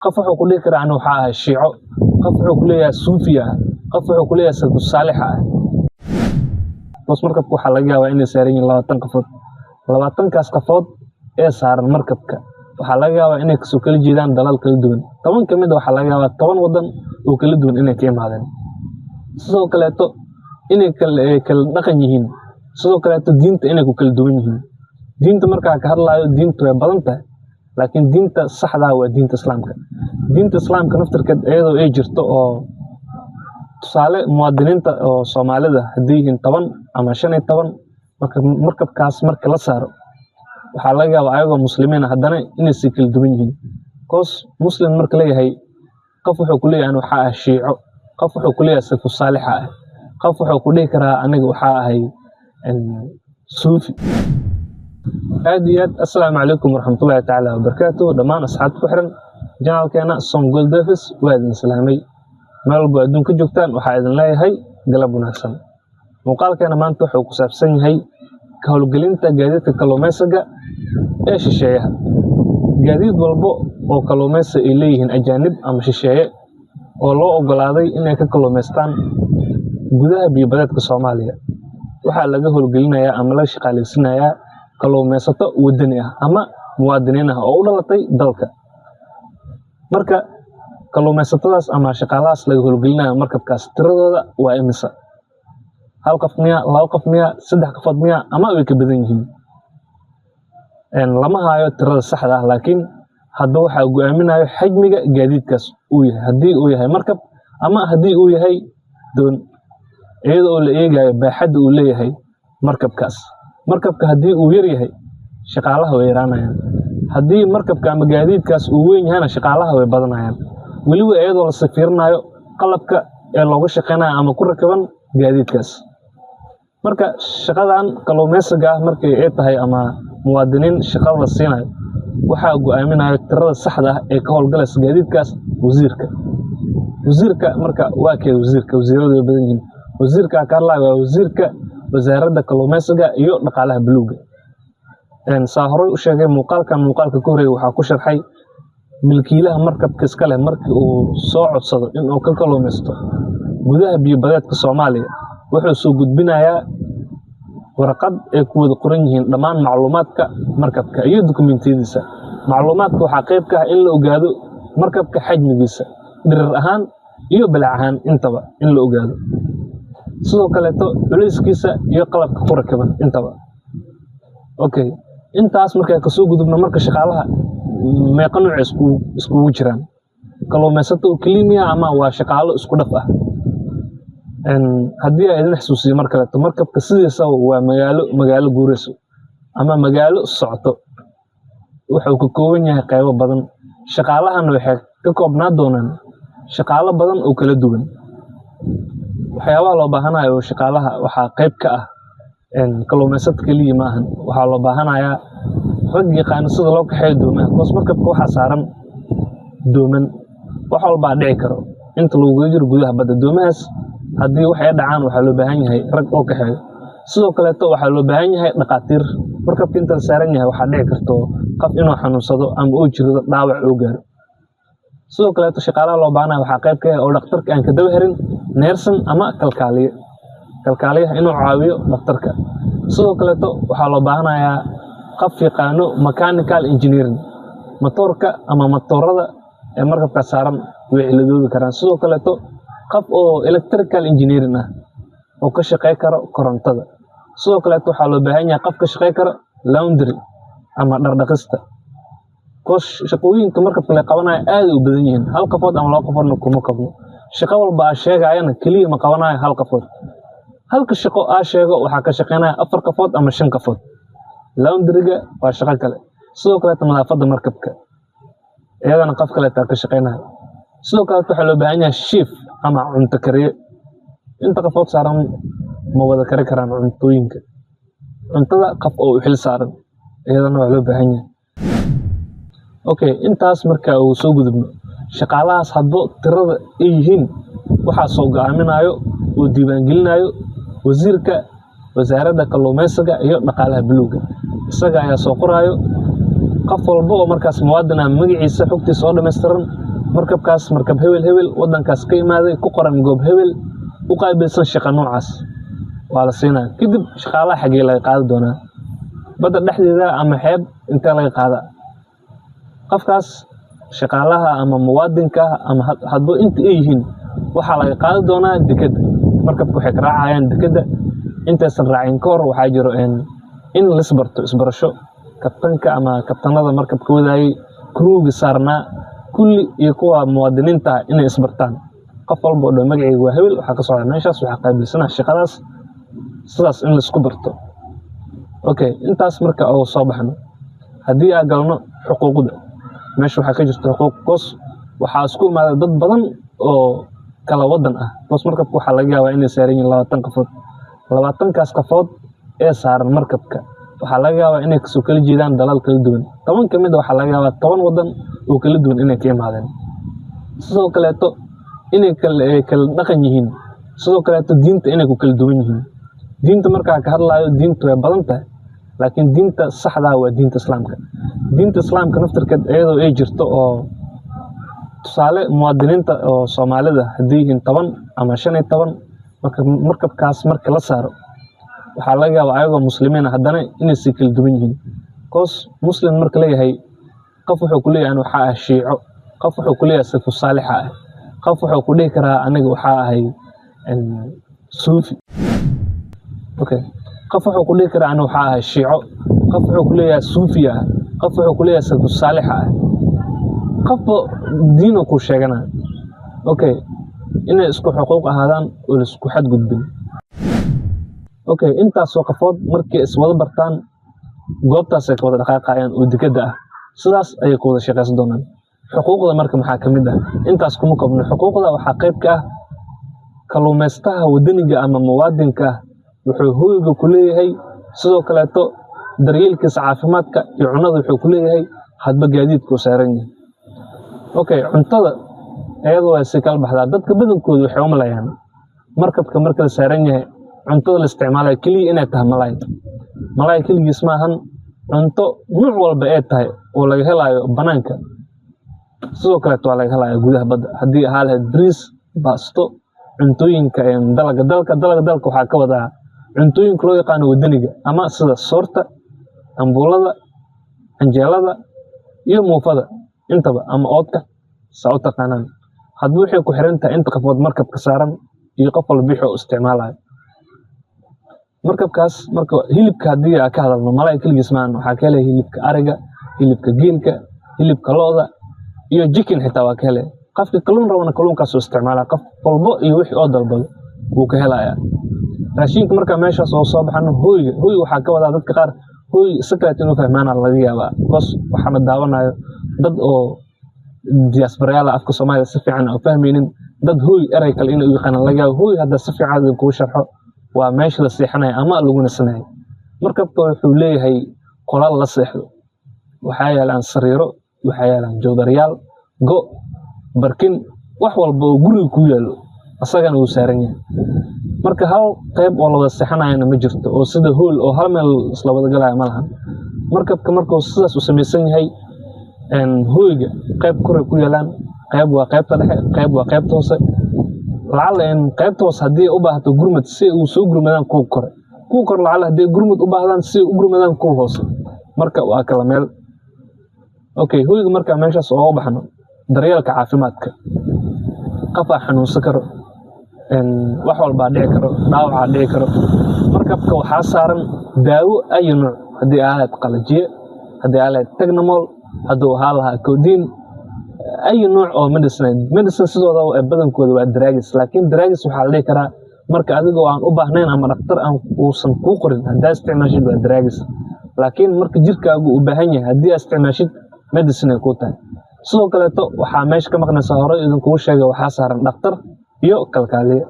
qof wuxuu ku dhihi karaa anu waxaa ahay shiico, qof wuxuu ku leeyahay suufi ah, qof wuxuu ku leeyahay salafus saalix ah. Boos markabka waxaa laga yaabaa inay saaran yihiin 20 qofood. 20kaas qofood ee saaran markabka waxaa laga yaabaa inay kasoo kala jeedaan dalal kala duwan. 10 ka mid ah waxaa laga yaabaa 10 wadan oo kala duwan inay ka yimaadeen. Sidoo kaleeto inay kala dhaqan yihiin. Sidoo kaleeto diinta inay ku kala duwan yihiin. Diinta markaa ka hadlayo diintu way badan tahay, laakiin diinta saxda ah waa diinta Islaamka. Diinta Islaamka naftirkeed iyadoo ay jirto oo tusaale muwaadiniinta oo Soomaalida haddii yihiin 10 ama 15 markabkaas marka la saaro waxaa laga yaabaa ayagoo muslimiin ah haddana inay si kala duwan yihiin. Koos muslim marka leeyahay qof wuxuu ku leeyahay anu waxaa ahay shiico, qof wuxuu ku leeyahay salafus saalix ah, qof wuxuu ku dhihi karaa aniga waxaa ahay suufi. aad iyo aad assalaamu calaykum waraxmatullaahi tacaala wabarakaatuh. dhammaan asxaabta ku xiran janaalkeena Som Gold Davis waa idin salaamay. meel walba adduunka joogtaan waxaa idin leeyahay galab wanaagsan. muuqaalkeena maanta wuxuu ku saabsan yahay ka howlgelinta gaadiidka kalluumaysiga ee shisheeyaha. gaadiid walbo oo kalluumaysi ay leeyihiin ajaanib ama shisheeye oo loo ogolaaday inay ka kalluumaystaan gudaha biyo-badeedka Soomaaliya waxaa laga howlgelinayaa ama laga shaqaaleysiinayaa kalluumaysato wadani ah ama muwaadiniin ah oo u dhalatay dalka. marka kalluumaysatadaas ama shaqaalahaas laga howlgelinayo markabkaas tiradooda waa imisa? 1 qof miya, 2 qof miya, 3 qofood miya ama way ka badan yihiin? lama hayo tirada saxda ah, laakiin hadda waxaa go'aaminayo xajmiga gaadiidkaas uu yahay, haddii uu yahay markab ama haddii uu yahay doon, iyadoo la eegayo baaxadda uu leeyahay markabkaas. markabka haddii uu yar yahay shaqaalaha way yaraanayaan, haddii markabka ama gaadiidkaas uu weyn yahayna shaqaalaha way badanayaan, weliba iyadoo la fiirinayo qalabka ee looga shaqeynayo ama ku rakiban gaadiidkaas. marka shaqadan kalluumaysiga ah markay ay tahay ama muwaadiniin shaqada la siinayo waxaa go'aaminayo tirada saxda ah ee ka howlgalaysa gaadiidkaas wasiirka. marka waa kee wasiiradu way badan yihiin. wasiirka ka hadlayo waa wasiirka wasaaradda kalluumaysiga iyo dhaqaalaha buluuga. saa horey u sheegay muuqaalka ka horeeyay waxaa ku sharxay milkiilaha markabka iska leh markii uu soo codsado inuu ka kalluumaysto gudaha biyo-badeedka Soomaaliya wuxuu soo gudbinayaa warqad ay ku wada qoran yihiin dhammaan macluumaadka markabka iyo dukumentiyadiisa. macluumaadka waxaa qayb ka ah in la ogaado markabka xajmigiisa, dhirir ahaan iyo balac ahaan intaba in la ogaado. sidoo kaleeto culayskiisa iyo qalabka ku rakiban intaba. okay, intaas markaa kasoo gudubno marka shaqaalaha meeqa nooc iskugu jiraan? kalluumaysato kelimiya ama waa shaqaalo isku dhaf ah? haddii ay idin xasuusiyo mar kaleeto markabka sidiisa waa magaalo guurayso ama magaalo socoto. wuxuu ka kooban yahay qaybo badan. shaqaalahana waxay ka koobnaa doonaan shaqaalo badan oo kala duwan. waxyaabaha loo baahanayo shaqaalaha waxaa qayb ka ah kalluumaysato keliya ma ahan. waxaa loo baahanayaa rag yaqaano sida loo kaxeeyo doomaha. koos markabka waxaa saaran dooman, wax walbaa dhici karo inta lagu jiro gudaha badda. doomahaas haddii wax ay dhacaan waxaa loo baahan yahay rag oo kaxeeyo. sidoo kaleeto waxaa loo baahan yahay dhaqaatiir. markabka inta la saaran yahay waxaa dhici karto qof inuu xanuunsado ama uu jirado dhaawac oo gaaro. sidoo kaleeto shaqaalaha loo baahanayo waxaa qayb ka ah oo dhakhtarka aan ka daba herin neersan ama kalkaaliyaha inuu caawiyo dhakhtarka. sidoo kaleeto waxaa loo baahanayaa qof yaqaano mechanical engineering, matoorka ama matoorada ee markabka saaran way ciladoobi karaan. sidoo kaleeto qof oo electrical engineering ah oo ka shaqey karo korontada. sidoo kaleeto waxaa loo baahan yahay qof ka shaqey karo laundry ama dhardhaqista. koos shaqooyinka markabka la qabanayo aad u badan yihiin. 1 qofood ama 2 qofoodna kuma qabno. shaqo walba aa sheegayana keliya ma qabanayo 1 qofood. halka shaqo aa sheego waxaa ka shaqeynaya 4 qofood ama 5 qofood. laundryga waa shaqo kale. sidoo kaleeto nadaafadda markabka iyadana qof kaleeto ka shaqeynayo. sidoo kaleeto waxaa loo baahan yahay chief ama cunto kariye. inta qofood saaran ma wada kari karaan cuntooyinka. cuntada qof oo u xil saaran iyadana waa loo baahan yahay. okay, intaas marka uu soo gudubno shaqaalahaas hadba tirada ay yihiin waxaa soo go'aaminayo oo diiwaangelinayo wasiirka wasaaradda kalluumaysiga iyo dhaqaalaha buluuga. isaga ayaa soo qoraayo qof walba oo markaas muwaadin ah magaciisa xogtiisa oo dhameystiran markabkaas markab hebel wadankaas ka imaaday ku qoran goob hebel u qaabilsan shaqo noocaas waa la siinaa. Kadib shaqaalaha xagee laga qaadi doonaa badda dhexdeeda ama xeeb intee laga qaadaa. Qofkaas shaqaalaha ama muwaadinka ama hadba inta ay yihiin waxaa laga qaadi doonaa dekeda. Markabku waxay ka raacayaan dekeda intaysan raacin ka hor waxaa jiro in la isbarasho kabtanka ama kabtanada markabka wadaayay kruuga saarnaa kulli iyo kuwa muwaadiniinta inay isbartaan. qof walba oo magacaygu waa hebel waxa ka socda meeshaas waxa qaabilsanaa shaqadaas sidaas in la isku barto. Okay, intaas marka oo soo baxno haddii aan galno xuquuqda meesha waxaa ka jirta xuquuq qoys waxaa isku imaaday dad badan oo kala wadan ah. Qoys markabka waxaa laga yaabaa inay saaran yihiin 20 qofood. 20kaas qofood ee saaran markabka waxaa laga yaabaa inay kasoo kala jeedaan dalal kala duwan. 10 kamid waxaa laga yaabaa 10 wadan oo kala duwan inay ka imaadeen. Sidoo kaleeto inay kala dhaqan yihiin. Sidoo kaleeto diinta inay ku kala duwan yihiin. Diinta markaa ka hadlayo diintu way badan tahay laakiin diinta saxda ah waa diinta Islaamka. Diinta Islaamka naftirkeed iyadoo ay jirto oo tusaale muwaadiniinta oo Soomaalida haddii yihiin 10 ama 15 markabkaas marka la saaro waxaa laga yaabaa ayagoo muslimiin ah haddana inay si kala duwan yihiin. Qoys muslim marka leeyahay qof wuxuu ku leeyahay waxaa ah Shiico, qof wuxuu ku leeyahay salafus saalix ah, qof wuxuu ku dhihi karaa aniga waxaa ahay Suufi. Okay, qof wuxuu ku dhihi karaa aniga waxaa ahay Shiico, qof wuxuu ku leeyahay Suufi ah, qof wuxuu ku leeyahay salafus saalix ah, qof diin ku sheegana. Okay, inay isku xuquuq ahaadaan oo la isku xadgudbin. Okay, intaas oo qofood markay iswada bartaan goobtaas ay wada dhaqaaqayaan oo dekada ah sidaas ay ku wada shaqeysan doonaan. Xuquuqda marka maxaa kamid ah intaas kuma koobno. Xuquuqda waxaa qayb ka ah kalluumaystaha wadaniga ama muwaadinka wuxuu hooyga ku leeyahay sidoo kaleeto daryeelkiisa caafimaadka iyo cunada wuxuu ku leeyahay hadba gaadiidku saaran yahay. Okay, cuntada iyadoo ay si kala baxdaa dadka badankoodu waxay u maleeyaan markabka marka la saaran yahay cuntada la isticmaalayo kaliya inay tahay malaay kaligiis maahan cunto nooc walba ay tahay oo laga helayo banaanka sidoo kale waa laga helayo gudaha badda haddii ahaa lahayd bariis baasto cuntooyinka dalka waxaa ka wadaa cuntooyinka loo yaqaano wadaniga ama sida soorta ambulada anjeelada iyo muufada intaba ama oodka saa u taqaanaan hadba waxay ku xiran tahay inta qofood markabka saaran iyo qof walba wixii uu isticmaalayo. Markabkaas marka hilibka haddii aan ka hadalno malaay kaligiis maahan waxaa ka helay hilibka ariga, hilibka geelka, hilibka lo'da iyo chicken xitaa waa ka helay. Qofka kalluun rabana kalluunkaas uu isticmaalaa qof walba iyo wixii oo dalbado wuu ka helayaa. Raashinka marka meeshaas oo soo baxano hooy waxaa ka wadaa dadka qaar hooy secret inuu fahmaana laga yaabaa because waxaa la daawanayo dad oo diaspora afka Soomaaliya si fiican u fahmaynin dad hooy eray kale inuu yaqaan laga yaabo hooy hadda si fiican ku sharxo waa meesha la seexanayo ama lagu nasanayo. Markabka wuxuu leeyahay qolal la seexdo waxaa yaalaan sariiro waxaa yaalaan joodariyaal go barkin wax walba oo guriga ku yaalo asagana uu saaran yahay. Marka hal qayb oo la wada seexanayna ma jirto oo sida hool oo hal meel isla wada galaya ma lahan. Markabka markuu sidaas u samaysan yahay hooyga qayb kore ku yaalaan qayb waa qaybta dhexe qayb waa qaybta hoose lacala qaybta hoose haddii u baahato gurmad si uu soo gurmadaan kuwa kore lacala haddii gurmad u baahdaan si u gurmadaan kuwa hoose marka waa kala meel. Okay, hooyga marka meeshaas oo u baxno daryeelka caafimaadka qof xanuunsan karo wax walba dhici karo dhaawac dhici karo markabka waxaa saaran daawo ay nooc haddii aad qalajiye haddii aad Tylenol hadduu ahaa lahaa codeine ay nooc oo medicine sidooda oo badankooda waa drugs laakiin drugs waxaa la dhihi karaa marka adigoo aan u baahnayn ama dhakhtar aan uusan kuu qorin haddii isticmaashid waa drugs laakiin marka jirkaagu u baahan yahay haddii isticmaashid medicine ku tahay. Sidoo kaleeto waxaa meesha ka maqnaysa hore idinku sheegay waxaa saaran dhakhtar iyo kalkaaliye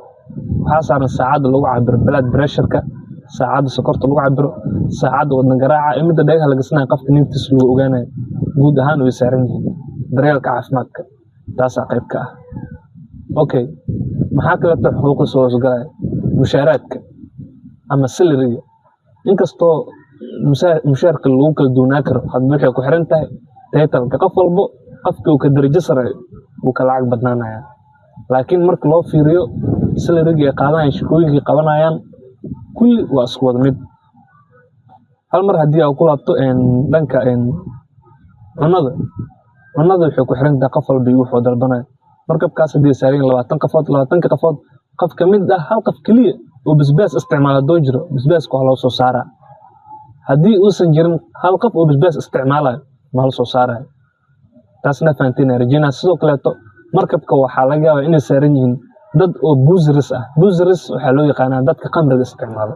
waxaa saaran saacad lagu cabiro blood pressure-ka saacad sokorta lagu cabiro saacad wadna garaaca imida dhagaha laga sanaa qofka naftiisa lagu ogaanayo guud ahaan way saaran yihiin daryeelka caafimaadka taas qayb ka ah. Okay, maxaa kale oo xuquuq soo galay mushaaraadka ama salary inkastoo mushaarka lagu kala duwanaa karo hadba waxay ku xiran tahay title-ka qof walba qofka uu ka darajo sareeyo wuu ka lacag badnaanayaa. Laakiin marka loo fiiriyo salary-ga ay qaadanayaan, shaqooyinka ay qabanayaan, kulli waa isku wada mid. Hal mar haddii aad ku laabto dhanka cunada waxay ku xiran tahay qof walba iyo wuxuu dalbanayo. Markabkaas haddii ay saaran yihiin 20 qofood, 20 qofood qof ka mid ah hal qof keliya oo basbaas isticmaala hadduu jiro, basbaaska waa loo soo saaraa. Haddii uusan jirin hal qof oo basbaas isticmaalayo, ma la soo saarayo. Taasna fahanteen rajaynaa. Sidoo kaleeto markabka waxaa laga yaabaa inay saaran yihiin dad oo buusiris ah. Buusiris waxaa loo yaqaanaa dadka khamriga isticmaalo.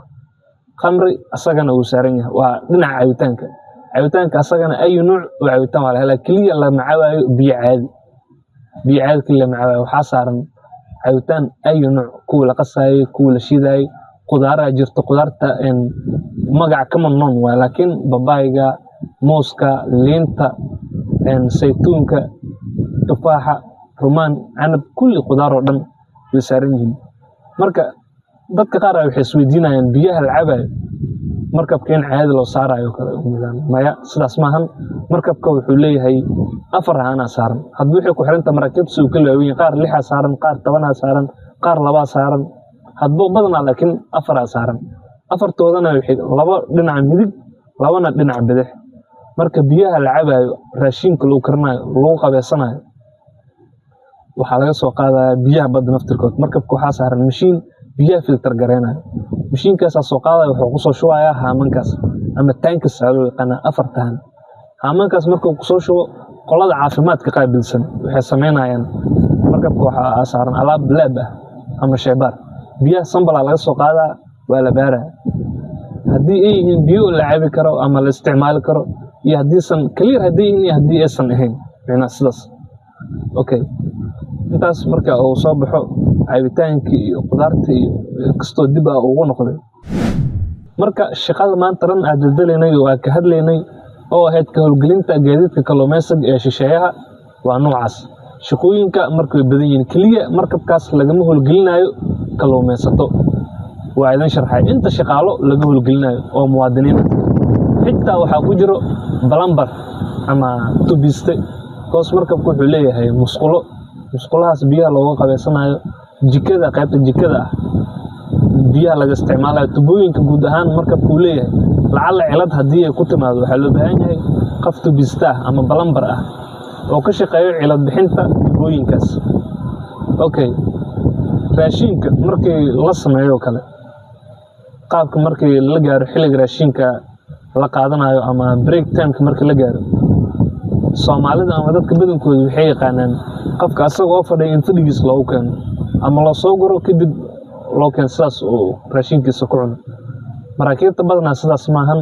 Khamri asagana uu saaran yahay waa dhinaca cabitaanka. Cabitaanka asagana ay nuuc oo cabitaan waa la helaa, keliya lama cabaayo biyo caadi. Biyo caadi keliya lama cabaayo, waxaa saaran cabitaan ay nuuc, kuwa la qasayo, kuwa la shiidayo, qudaara jirto. Qudaarta magac ka mamnuun waa, laakiin babaayga, mooska, liinta, saytuunka, tufaaxa, rumaan, canab, kulli qudaar oo dhan way saaran yihiin. Marka dadka qaar waxay isweydiinayaan biyaha la cabayo markabka in caadi loo saarayo kale maya, sidaas maahan. Markabka wuxuu leeyahay 4 haana saaran. Haddii waxay ku xiran tahay maraakiibta si uu kala weyn, qaar 6 saaran, qaar 10 saaran, qaar 2 saaran. Haddii badanaa laakiin 4 saaran. 4toodana waxay 2 dhinaca midig, 2na dhinaca bidix. Marka biyaha la cabayo, raashinka lagu karinayo, lagu qabeysanayo, waxaa laga soo qaadayaa biyaha badda naftirkood. Markabka waxaa saaran mashiin biyaha filter gareynayo. Mashiinkaas soo qaadaya wuxuu ku soo shubayaa haamankaas ama tanks loo yaqaan 4 taan. Haamankaas markuu ku soo shubo, qolada caafimaadka qaabilsan waxay sameynayaan markabka waxaa saaran alaab lab ah ama shaybaar. Biyaha sambal laga soo qaadaa, waa la baaraa. Haddii ay yihiin biyo la cabi karo ama la isticmaali karo, iyo haddii san clear haddii yihiin iyo haddii aysan ahayn, macnaha sidaas. Okay, intaas marka uu soo baxo cabitaankii iyo qudaartii iyo kastoo dib ugu noqday. Marka shaqada maanta ran aad daldalaynay oo aad ka hadlaynay oo ahayd ka howlgelinta gaadiidka kalluumaysiga ee shisheeyaha waa noocaas. Shaqooyinka markay badan yihiin kaliya markabkaas lagama howlgelinayo kalluumaysato. Waa idin sharxay inta shaqaalo laga howlgelinayo oo muwaadiniin xitaa waxaa ku jiro balambar ama tubiste. Koos markabku wuxuu leeyahay musqulahaas biyaha looga qabeysanayo, jikada qaybta jikada ah biyaha laga isticmaalayo, tubooyinka guud ahaan markabku leeyahay. Lacala cilad haddii ay ku timaado waxaa loo baahan yahay qof tubista ah ama balambar ah oo ka shaqeeyo cilad bixinta tubooyinkaas. Okay, raashinka markii la sameeyo kale, qaabka markii la gaaro xilliga raashinka la qaadanayo ama break time markii la gaaro, Soomaalida ama dadka badankooda waxay yaqaanaan qofka asagoo fadhiya in fadhigiis loogu keeno ama loo soo guro kadib loo keeno sidaas oo raashinkiisa ku cuno. Maraakiibta badanaa sidaas maahan.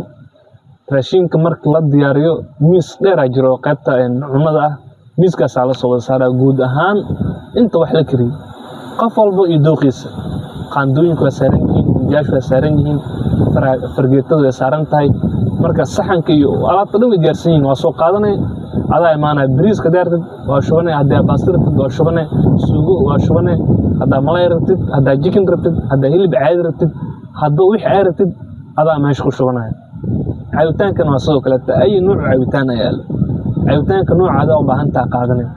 Raashinka marka la diyaariyo miis dheer jiro qaybta cunada ah, miiskaas la soo wada saaraa guud ahaan inta wax la kariyo. Qof walba iyo dooqiisa. Qaandooyinku waa saaran yihiin, jaashku waa saaran yihiin, fargeetadu way saaran tahay. Marka saxanka iyo alaabta dhan way diyaarsan yihiin, waa soo qaadanay. Adaa imaanay bariiska diyaartid waa shubanay, haddii baasta rabtid waa shubanay, suugo waa shubanay, haddaa malay rabtid, haddaa chicken rabtid, haddaa hilib caadi rabtid, hadduu wix ay rabtid adaa meesha ku shubanaya. Cabitaankana waa sidoo kale ay nuuc cabitaan ay yaalo. Cabitaanka noocaada u baahan tahay qaadanay.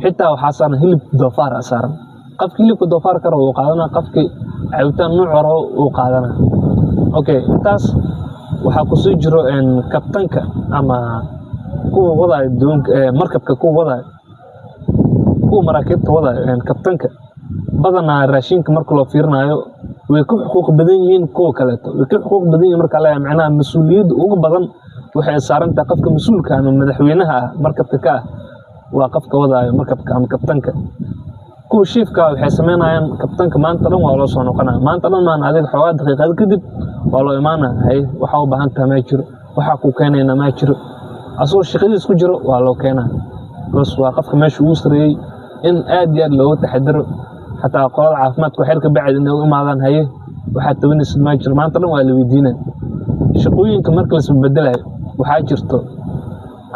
Xitaa waxaa saaran hilib doofaar saaran. Qofka hilibka doofaar karo uu qaadanaa, qofkii cabitaan nooc hore uu qaadanaa. Okay, intaas waxaa ku soo jiro kabtanka ama kuwa wadaay doonka markabka kuwa wadaay, kuwa maraakiibta wadaay kabtanka badanaa raashinka marka loo fiirinayo way ku xuquuq badan yihiin kuwa kaleeto. Way ku xuquuq badan yihiin marka la macnaha mas'uuliyadda ugu badan waxay saaran tahay qofka mas'uulka ama madaxweynaha ah markabka ka ah, waa qofka wadaayo markabka ama kabtanka. Kuwa shiifka waxay sameynayaan kabtanka maanta dhan waa loo soo noqonaa. Maanta dhan maan adiga xoogaa daqiiqad kadib waa loo imaanaa. Hay waxa u baahan tahay ma jiro, waxa ku keenayna ma jiro. Asoo shaqadiis ku jiro waa loo keenaa. Bas waa qofka meesha uu sareeyay in aad iyo aad looga taxadaro. Xataa qolada caafimaadku xilka bacad inay u imaadaan haye waxa tabanaysid ma jiro. Maanta dhan waa la weydiinaa. Shaqooyinka marka la isku bedelayo waxaa jirto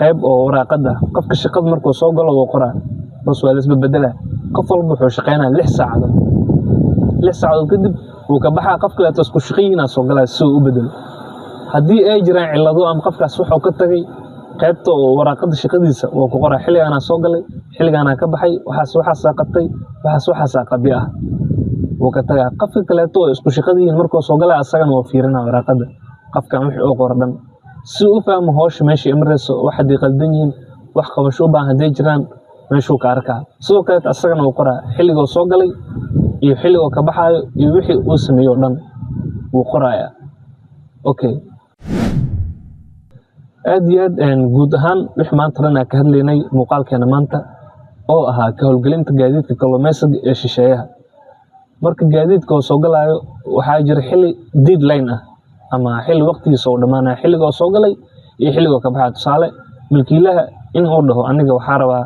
qayb oo waraaqada qofka shaqada markuu soo galo uu qoraa. Bas waa la isku bedelaa. Qof walba wuxuu shaqeynaa 6 saacadood. 6 saacadood kadib uu ka baxaa qofka la isku shaqeeyna soo galay si uu u bedelo. Haddii ay jiraan cilado ama qofkaas wuxuu ka tagay qaybta oo waraaqada shaqadiisa waa ku qoraa xilligaana soo galay xilligaana ka baxay waxaas qabtay waxaas qabi ah wuu ka tagaa qofka kaleeto oo isku shaqadiin markuu soo galay asagana waa fiirinaa waraaqada qofkan wixii oo qoran si uu fahmo hawsha meesha imreyso waxa ay qaldan yihiin wax qabasho u baahan haday jiraan meeshuu ka arkaa sidoo kale asagana uu qoraa xilligoo soo galay iyo xilligoo ka baxayo iyo wixii uu sameeyo dhan wuu qorayaa okay aad iyo aad guud ahaan wix maanta dhan ka hadlaynay muuqaalkeena maanta oo ahaa ka howlgelinta gaadiidka kalluumaysiga ee shisheeyaha marka gaadiidka oo soo galayo waxaa jira xilli deadline ah ama xilli waqtigiisa oo dhamaanayo xilligoo soo galay iyo xilligoo ka baxay tusaale milkiilaha in uu dhaho aniga waxaa rabaa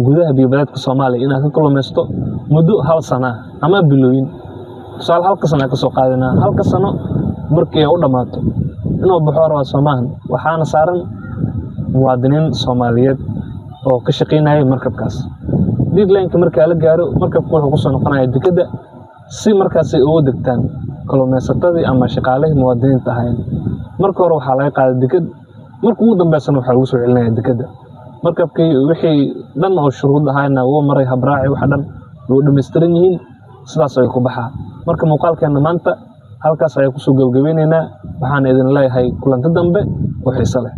gudaha biyo-badeedka Soomaaliya inaan ka kalluumaysto muddo 1 sano ama bilooyin tusaale 1 sano ka soo qaadanaa 1 sano markii uu dhamaato inuu baxo raba Soomaaliya waxaana saaran muwaadiniin Soomaaliyeed oo ka shaqeynaya markabkaas deadline-ka marka la gaaro markabku wuxuu ku soo noqonayaa dekedda si markaas ay ugu degtaan kalluumaysatadii ama shaqaalihii muwaadiniinta ahayn marka hore waxaa laga qaaday deked markii ugu dambeysana waxaa lagu soo celinayaa dekedda markabkii wixii dhan oo shuruud ahayna uu maray habraaci wax dhan oo dhameystiran yihiin sidaas ay ku baxaa marka muuqaalkeena maanta halkaas ay ku soo gabagabeynayna waxaan idin leeyahay kulanti dambe oo xiiso leh